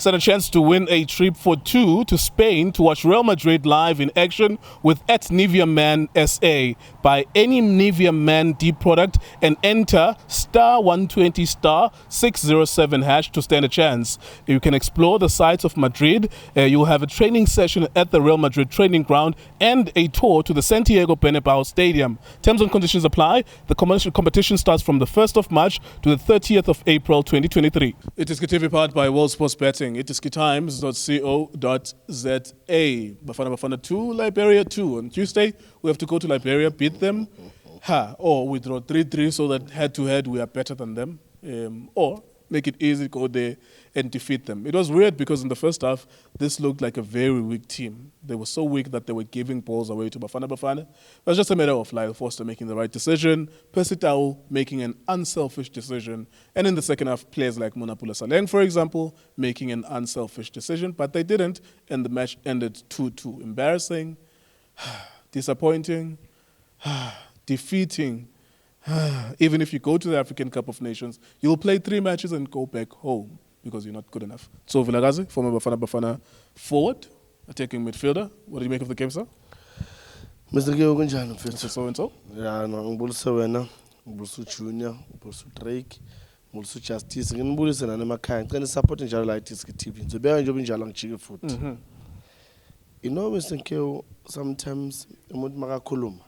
stand a chance to win a trip for two to Spain to watch Real Madrid live in action with @Nivea Man SA. Buy any Nivea Man deep product and enter *120 *607 hash to stand a chance. You can explore the sights of Madrid. You will have a training session at the Real Madrid training ground and a tour to the Santiago Bernabeu Stadium. Terms and conditions apply. The competition starts from the 1st of March to the 30th of April 2023. It is TV powered by World Sports Betting. It is kitimes.co.za. Bafana Bafana 2, Liberia 2. On Tuesday, we have to go to Liberia, beat them, or we draw 3-3 so that head-to-head we are better than them, or make it easy, go there and defeat them. It was weird because in the first half, this looked like a very weak team. They were so weak that they were giving balls away to Bafana Bafana. It was just a matter of Lyle Foster making the right decision, Percy Tau making an unselfish decision, and in the second half, players like Monapula Saleng, for example, making an unselfish decision, but they didn't, and the match ended 2-2. Embarrassing, disappointing, defeating. Even if you go to the African Cup of Nations, you'll play 3 matches and go back home because you're not good enough. Tso Vilakazi, former Bafana Bafana forward, attacking midfielder. What do you make of the game, sir? Mr. Hugo, Mr. So-and-so? Yeah, no, ngibulisa wena, ngibulisa Junior, ngibulisa Drake, ngibulisa Justice, ngibulisa namakhaya. Ngicela support njalo la iTSK TV. Ngizobeka nje njalo ngijike futhi. You know, Mr. Hugo, sometimes umuntu makakhuluma,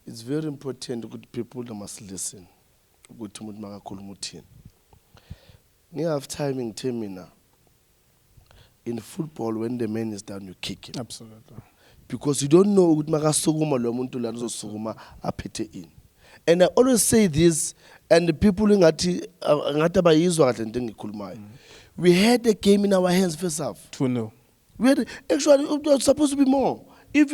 it's very important that people must listen. Ukuthi umuntu makakhuluma uthini. Have timing termina. In football, when the man is down, you kick him. Absolutely. Because you don't know ukuthi makasukuma lo muntu la uzosukuma aphethe in. And I always say this, and the people ngathi abayizwa kahle into engikhulumayo. We had a game in our hands first half. 2-0. We had actually it was supposed to be more. If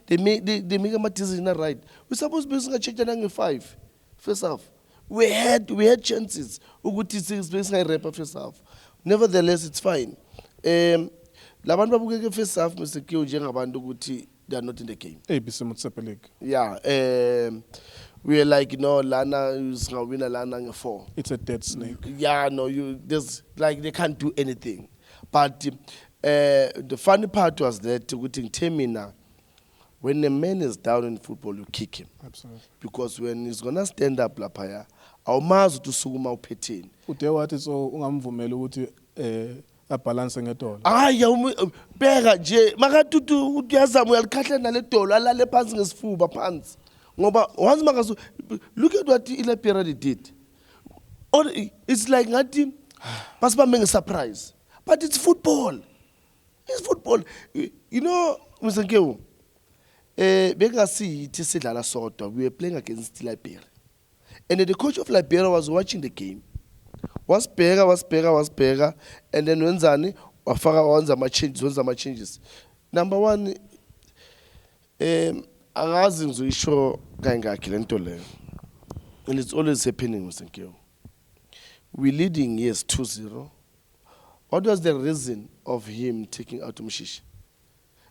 they make a decision right. We're supposed to be checking 5 first half. We had chances. First half. Nevertheless, it's fine. Labantu babukeke first half, Mr. Kyo, njengabantu ukuthi they are not in the game. Yeah. We are like, Lana is gonna win a Lana 4. It's a dead snake. Yeah, no, there's like they can't do anything. But the funny part was that when a man is down in football, you kick him. Absolutely. Because when he's gonna stand up lapaya, awumazi ukuthi usukuma uphetheni. Uthe wathi so ungamvumela ukuthi abalance ngedolo. Bheka nje makatutu uyazama uyalikhahle nale dolo alale phansi ngesifuba phansi. Ngoba once makaso look at what Liberia did. It's like ngathi basibambe ngesurprise. But it's football. It's football. You know, Mr. Nkeu, we were playing against Liberia. And the coach of Liberia was watching the game. Was pega, and then wenzani, wafaka changes. Number one, angazi ngizoyisho kangaki lento le. And it's always happening, Mr. Nkeu. We're leading, yes, 2-0. What was the reason of him taking out Mshishi?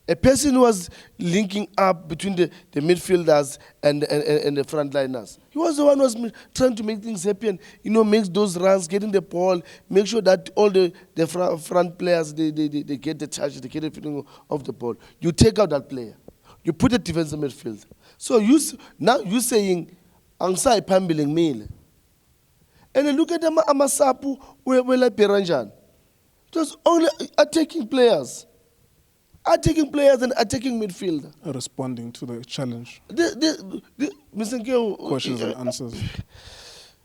A person who was linking up between the midfielders and the frontliners. He was the one who was trying to make things happen. Makes those runs, getting the ball, make sure that all the front players, they get the touch, they get the feeling of the ball. You take out that player. You put a defensive midfield. So now you're saying, Angsai Pambiling Mile. And then look at them, Amasapu, where like Piranjan. Just only attacking players and attacking midfielder. Responding to the challenge. Mr. Nkeu, questions and answers.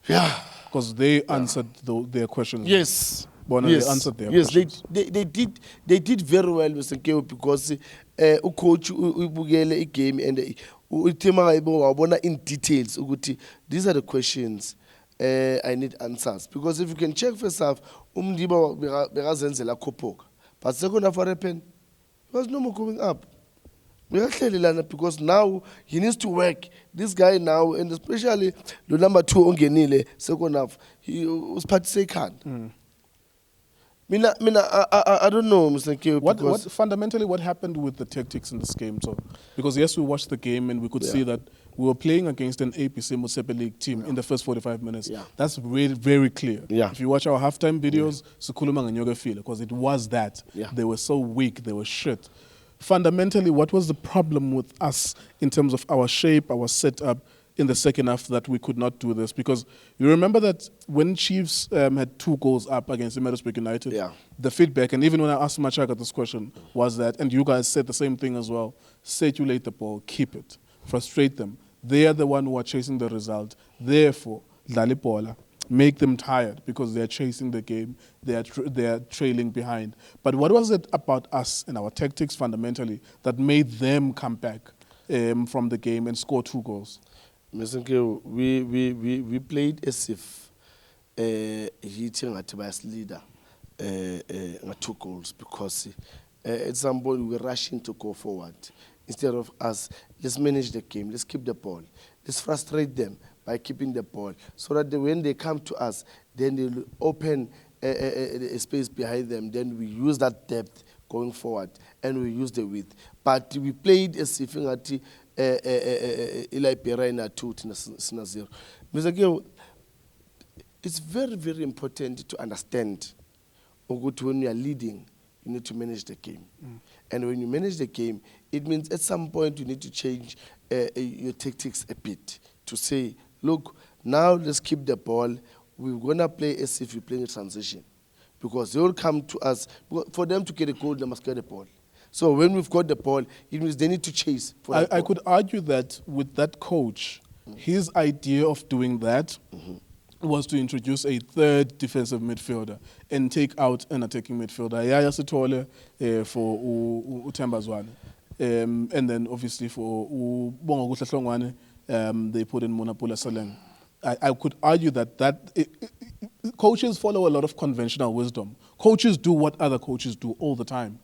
Yeah. Because they answered their questions. Yes. They answered their questions. They did very well, Mr. Nkeu, because coach ubukele a game and in details. These are the questions. I need answers. Because if you can check first half, Umdiba Kopoka. But second half, what happened? He was no more going up. Because now he needs to work. This guy now, and especially the number 2, Ongenile, second half, he was part second. I don't know, Mr. Nkeu. Fundamentally, what happened with the tactics in this game? So, because yes, we watched the game and we could see that we were playing against an APC Motsepe League team in the first 45 minutes. Yeah. That's really very clear. Yeah. If you watch our halftime videos, because it was that. Yeah. They were so weak, they were shit. Fundamentally, what was the problem with us in terms of our shape, our setup in the second half that we could not do this? Because you remember that when Chiefs had 2 goals up against Middlesbrough United, Yeah. the feedback, and even when I asked Machaka this question, was that, and you guys said the same thing as well, circulate the ball, keep it, frustrate them. They are the one who are chasing the result. Therefore, dlala ibhola, make them tired because they are chasing the game, they are trailing behind. But what was it about us and our tactics fundamentally that made them come back from the game and score 2 goals? Mr. Nkeo, we played as if hitting at vice leader 2 goals because at some point we were rushing to go forward. Instead of us, let's manage the game, let's keep the ball, let's frustrate them by keeping the ball, so that when they come to us, then they'll open a space behind them, then we use that depth going forward, and we use the width. But we played as if Liberia in a 2-0. Mr. Nkeo, it's very, very important to understand when you are leading, you need to manage the game. And when you manage the game, it means at some point you need to change your tactics a bit to say, look, now let's keep the ball. We're going to play as if we're playing a transition, because they will come to us. For them to get a goal, they must get the ball. So when we've got the ball, it means they need to chase. I could argue that with that coach, his idea of doing that was to introduce a 3rd defensive midfielder and take out an attacking midfielder. Yaya Sithole for Uthemba Zwane. And then obviously for Bongo Hlongwane, they put in Monapula Saleng. I could argue that coaches follow a lot of conventional wisdom. Coaches do what other coaches do all the time.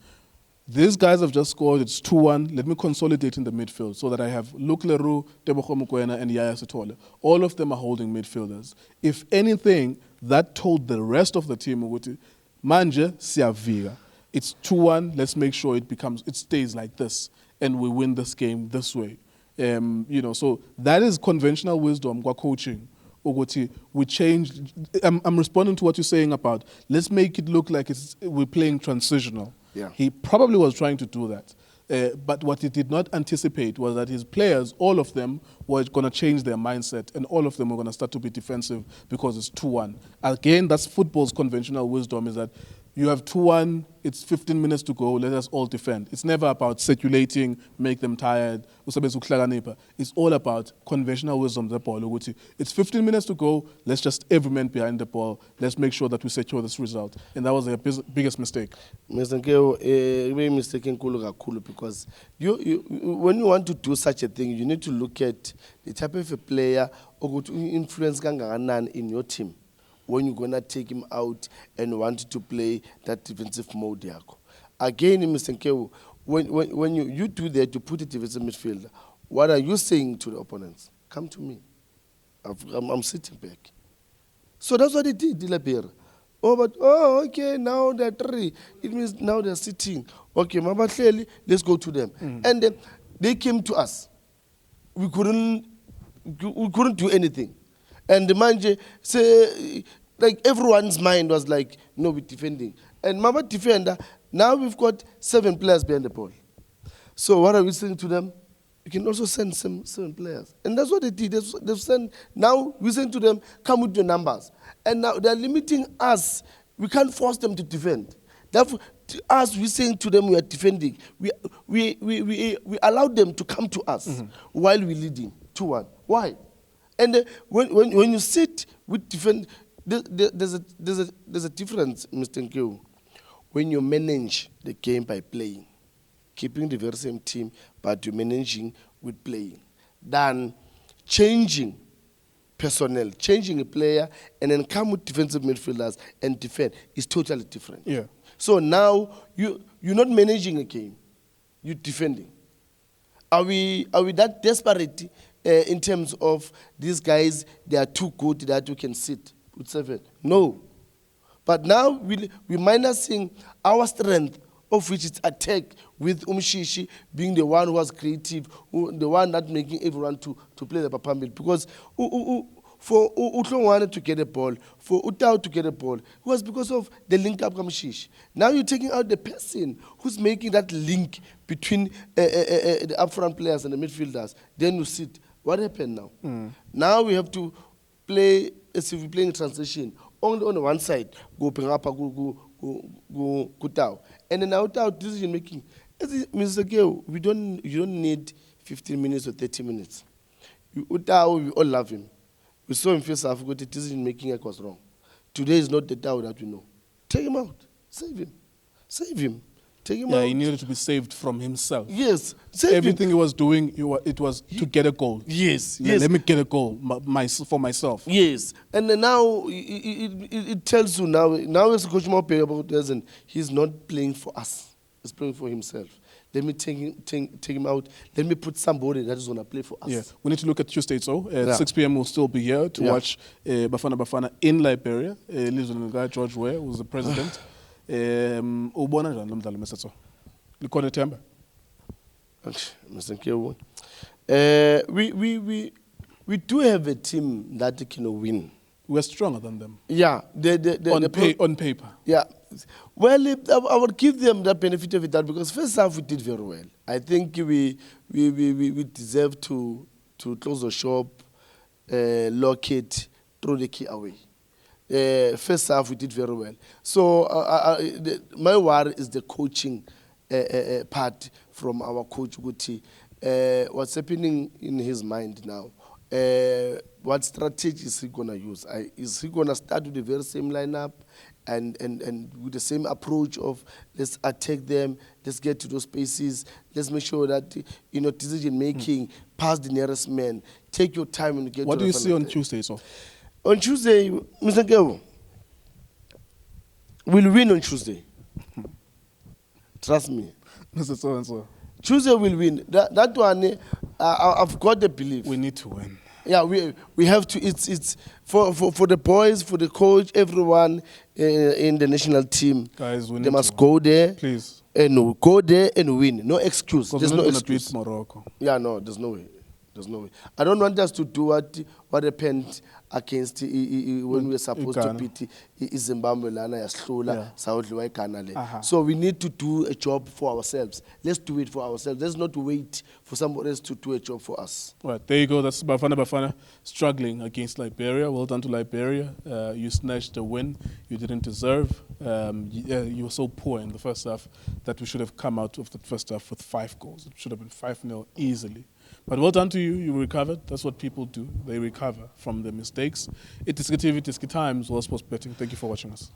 These guys have just scored, it's 2-1. Let me consolidate in the midfield so that I have Luke Leroux, Tebogo Mokoena, and Yaya Sithole. All of them are holding midfielders. If anything, that told the rest of the team, Manje siyaviga. It's 2-1, let's make sure it stays like this, and we win this game this way. So that is conventional wisdom, coaching. We changed. I'm responding to what you're saying about, let's make it look like we're playing transitional. Yeah. He probably was trying to do that. But what he did not anticipate was that his players, all of them, were going to change their mindset, and all of them were going to start to be defensive because it's 2-1. Again, that's football's conventional wisdom, is that you have 2-1, it's 15 minutes to go, let us all defend. It's never about circulating, make them tired. It's all about conventional wisdom. It's 15 minutes to go, let's just every man behind the ball, let's make sure that we secure this result. And that was their biggest mistake. Mr. Nkeo, very mistaken because when you want to do such a thing, you need to look at the type of a player or to influence in your team when you're going to take him out and want to play that defensive mode. Again, Mr. Nkeo, when you do that, you put a defensive midfielder, what are you saying to the opponents? Come to me. I'm sitting back. So that's what they did, Liberia. Okay, now they're 3. It means now they're sitting. Okay, let's go to them. And then they came to us. We couldn't do anything. And the manager say, like everyone's mind was like, no, we're defending. And Mama defender, now we've got 7 players behind the ball. So what are we saying to them? You can also send 7 players. And that's what they did. They've sent, now we send to them, come with your numbers. And now they're limiting us. We can't force them to defend. Therefore, to us, we're saying to them we are defending. We allowed them to come to us while we're leading 2-1. Why? And when you sit with defend, there's a difference, Mr. Nkeo, when you manage the game by playing, keeping the very same team, but you're managing with playing, than changing personnel, changing a player, and then come with defensive midfielders and defend is totally different. Yeah. So now you're not managing a game, you're defending. Are we that desperate in terms of these guys, they are too good that we can sit with 7? No. But now we're minusing our strength of which it's attack with Umshishi being the one who was creative, the one that making everyone to play the Papambil. Because for Utlongwane to get a ball, for Utau to get a ball, it was because of the link up Kamshish. Now you're taking out the person who's making that link between the upfront players and the midfielders. Then you sit. What happened now? Now we have to play as if we're playing transition. Only on the one side, go Utau. And then Utau decision making. Mr. Geo, you don't need 15 minutes or 30 minutes. Utau, we all love him. We saw him first half, but the decision making was wrong. Today is not the Tao that we know. Take him out. Save him. Save him. Take him out. Yeah, he needed to be saved from himself. Yes. Save Everything him. he was doing, it was to get a goal. Yes. Let me get a goal for myself. Yes. And then now it tells you now as Coach Mope about doesn't, he's not playing for us. He's playing for himself. Let me take him out. Let me put somebody that is going to play for us. Yeah, we need to look at Tuesday. So at 6 p.m. we'll still be here to watch Bafana Bafana in Liberia. Lives with the guy George Ware, who's the president. Ubona njani lo mdlalo mesetso? Likhona ithemba? Mr. Nkewu. We do have a team that can win. We're stronger than them. Yeah, on paper. Yeah, well, I would give them the benefit of that because first half we did very well. I think we deserve to close the shop, lock it, throw the key away. First half we did very well. So my worry is the coaching part from our coach Guti. What's happening in his mind now? What strategy is he going to use? Is he going to start with the very same lineup and with the same approach of let's attack them, let's get to those spaces, let's make sure that, decision making, pass the nearest man, take your time and get What to do you see on Tuesday, so? On Tuesday, Mr. Nkewu, we'll win on Tuesday. Trust me. Mr. So-and-so. Tuesday will win. That one, I've got the belief. We need to win. Yeah, we have to. It's for the boys, for the coach, everyone in the national team. Guys, they must go there. Please. And go there and win. No excuse. There's no excuse. Beat Morocco. Yeah, no, there's no way. There's no way. I don't want us to do what happened against when we were supposed to beat Zimbabwe lana yaslula sawudliwa eGhana. So we need to do a job for ourselves. Let's do it for ourselves. Let's not wait for somebody else to do a job for us. Right, there you go. That's Bafana struggling against Liberia. Well done to Liberia. You snatched the win you didn't deserve. You were so poor in the first half that we should have come out of the first half with 5 goals. It should have been 5-0 easily. But well done to you. You recovered. That's what people do. They recover from their mistakes. It is times. Well, sports betting. Thank you for watching us.